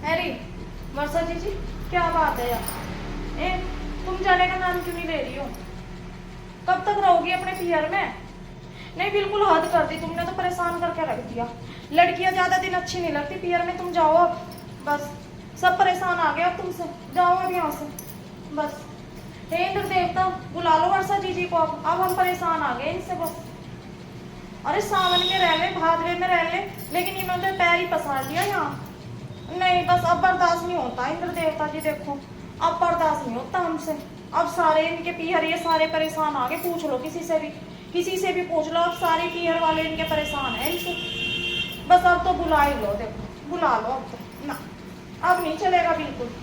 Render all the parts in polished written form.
Harry, वर्षा जी क्या बात है यार? ए, तुम जाने का नाम क्यों नहीं ले रही हो? कब तक रहोगी अपने पियर में? नहीं, बिल्कुल हद कर दी तुमने, तो परेशान करके रख दिया। लड़कियां ज्यादा दिन अच्छी नहीं लगती पियर में। तुम जाओ अब, बस। सब परेशान आ गए अब तुमसे। जाओ अब यहाँ से, बस। हे इंद्र देवता, बुला लो वर्षा जी को। अब हम परेशान आ गए इनसे, बस। अरे सावन में रह ले, भादवे में रह ले, लेकिन इन्होंने पैर ही पसार लिया यहाँ। नहीं, बस अब बर्दाश्त नहीं होता इंद्र देवता जी, देखो अब बर्दाश्त नहीं होता हमसे। अब सारे इनके पीहर ये सारे परेशान आ गए। पूछ लो किसी से भी पूछ लो, अब सारे पीहर वाले इनके परेशान है इनसे। बस अब तो बुला ही लो, देखो बुला लो अब तो ना। अब नहीं चलेगा बिल्कुल।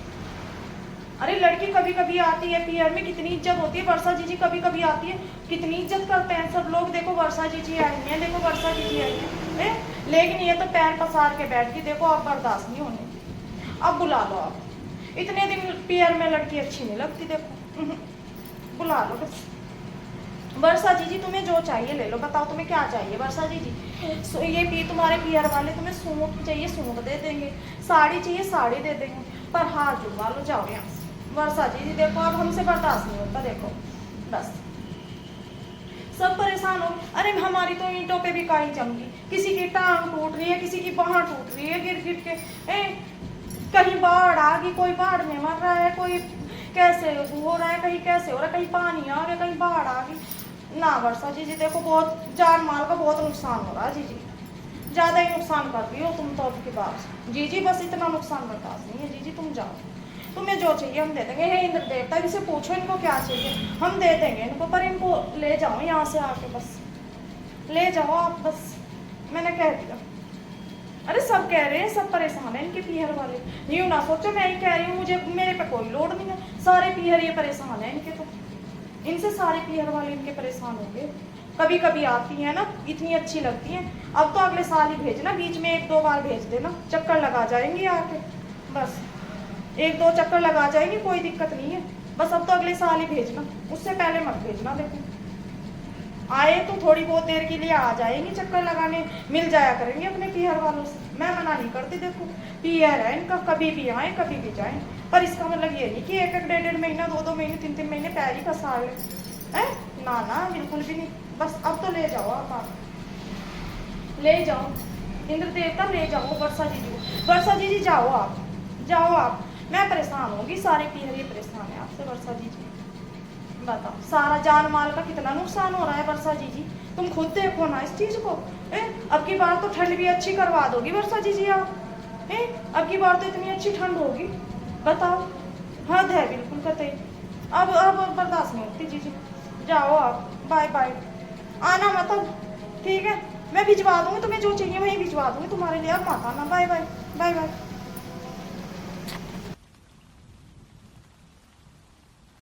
अरे लड़की कभी कभी आती है पीहर में, कितनी इज्जत होती है। वर्षा जी कभी कभी आती है, कितनी इज्जत करते हैं सब लोग। देखो वर्षा जी आई है, देखो वर्षा जी आई है। लेकिन ये तो पैर पसार के बैठ गई। देखो अब बर्दाश्त नहीं होने। अब बुला लो आप। इतने दिन पीहर में लड़की अच्छी नहीं लगती, देखो। बुला लो बस। वर्षा जी तुम्हें जो चाहिए ले लो। बताओ तुम्हें क्या चाहिए वर्षा जी? ये तुम्हारे पीहर वाले तुम्हें सूट चाहिए, सूट दे देंगे। साड़ी चाहिए, साड़ी दे देंगे। पर हाथ जुड़वा लो, जाओ यहाँ से। वर्षा जी देखो अब हमसे बर्दाश्त नहीं होता, देखो बस। सब परेशान हो। अरे हमारी तो ईंटों पे भी काई जम गई। किसी की टांग टूट रही है, किसी की बाह टूट रही है गिर गिर के। कहीं बाढ़ आ गई, कोई बाढ़ में मर रहा है, कोई कैसे हो रहा है, कहीं कैसे हो रहा है, कहीं पानी आ गया, कहीं बाढ़ आ गई। ना वर्षा जी देखो बहुत जान माल का बहुत नुकसान हो रहा है जी। ज्यादा ही नुकसान कर रही हो तुम तो अब की बात जी। बस इतना नुकसान बर्दाश्त नहीं है जी। तुम जाओ, तुम्हें जो चाहिए हम दे देंगे। हे इंद्र देवता, इनसे पूछो इनको क्या चाहिए, हम दे देंगे इनको। पर इनको ले जाओ यहाँ से आके, बस ले जाओ आप, बस। मैंने कह दिया। अरे सब कह रहे हैं, सब परेशान है इनके पीहर वाले। यूँ ना सोचो मैं ही कह रही हूँ, मुझे मेरे पे कोई लोड नहीं है। सारे पीहर ये परेशान है इनके, तो इनसे सारे पीहर वाले इनके परेशान होंगे। कभी कभी आती है ना, इतनी अच्छी लगती है। अब तो अगले साल ही भेजना, बीच में 1-2 बार भेज देना, चक्कर लगा जाएंगे आके, बस। 1-2 चक्कर लगा जाएंगे, कोई दिक्कत नहीं है। बस अब तो अगले साल ही भेजना, उससे पहले मत भेजना। देखो आए तो थोड़ी बहुत देर के लिए आ जाएंगे चक्कर लगाने, मिल जाया करेंगे अपने पीहर वालों से। मैं मना नहीं करती, देखो पीहर है इनका, कभी भी आए कभी भी जाए। पर इसका मतलब ये नहीं कि 1-1, 1.5 महीना, 2-2 महीने, 3-3 महीने पैर ही पसार ले। ना ना, बिल्कुल भी नहीं। बस अब तो ले जाओ आप ले जाओ इंद्र देवता, ले जाओ वर्षा जी को। वर्षा जी जाओ आप, जाओ आप। मैं परेशान होगी, सारे पीहर ये परेशान है आपसे। वर्षा जी बताओ, सारा जान माल का कितना नुकसान हो रहा है वर्षा जी। तुम खुद देखो ना इस चीज को। अब की बार तो ठंड भी अच्छी करवा दोगी वर्षा जी आप। अब की बार तो इतनी अच्छी ठंड होगी, बताओ। हद है बिल्कुल कतई। अब बर्दाश्त नहीं होती जी। जाओ आप, बाय बाय। आना मत अब, ठीक है? मैं भिजवा दूंगी तुम्हें, जो चाहिए वही भिजवा दूंगी तुम्हारे लिए। अब मत आना, बाय बाय, बाय बाय।